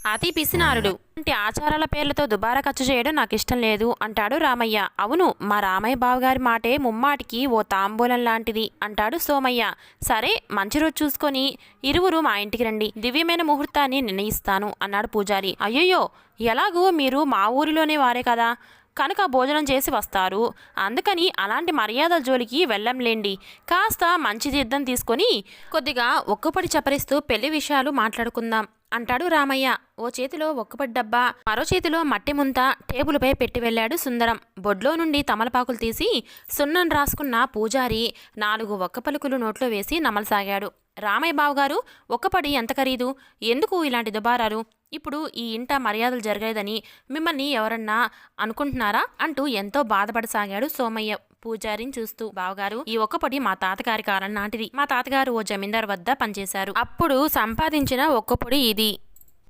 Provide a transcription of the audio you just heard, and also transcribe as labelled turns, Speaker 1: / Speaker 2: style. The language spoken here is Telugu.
Speaker 1: అతి పిసినారుడు అంటే ఆచారాల పేర్లతో దుబారా ఖర్చు చేయడం నాకు ఇష్టం లేదు అంటాడు రామయ్య. అవును, మా రామయ్య బావగారి మాటే ముమ్మాటికి ఓ తాంబూలం లాంటిది అంటాడు సోమయ్య. సరే, మంచి రోజు చూసుకొని ఇరువురు మా ఇంటికి రండి, దివ్యమైన ముహూర్తాన్ని నిర్ణయిస్తాను అన్నాడు పూజారి. అయ్యయ్యో, ఎలాగూ మీరు మా ఊరిలోనే వారే కదా, కనుక భోజనం చేసి వస్తారు, అందుకని అలాంటి మర్యాదల జోలికి వెళ్ళంలేండి. కాస్త మంచి తీర్థం తీసుకొని కొద్దిగా ఒక్కపడి చపరిస్తూ పెళ్లి విషయాలు మాట్లాడుకుందాం అంటాడు రామయ్య. ఓ చేతిలో ఒక్కపడి డబ్బా, మరో చేతిలో మట్టి ముంత టేబుల్పై పెట్టి వెళ్ళాడు సుందరం. బొడ్లో నుండి తమలపాకులు తీసి సున్నం రాసుకున్న పూజారి 4 ఒక్క పలుకులు నోట్లో వేసి నమలసాగాడు. రామయ్య బావగారు, ఒక్కపడి ఎంత ఖరీదు? ఎందుకు ఇలాంటి దుబారాలు? ఇప్పుడు ఈ ఇంట మర్యాదలు జరగలేదని మిమ్మల్ని ఎవరన్నా అనుకుంటున్నారా అంటూ ఎంతో బాధపడసాగాడు సోమయ్య పూజారిని చూస్తూ. బావగారు, ఈ ఒక్కపొడి మా తాతగారి కాలం నాటిది. మా తాతగారు ఓ జమీందార్ వద్ద పనిచేశారు. అప్పుడు సంపాదించిన ఒక్కపొడి ఇది.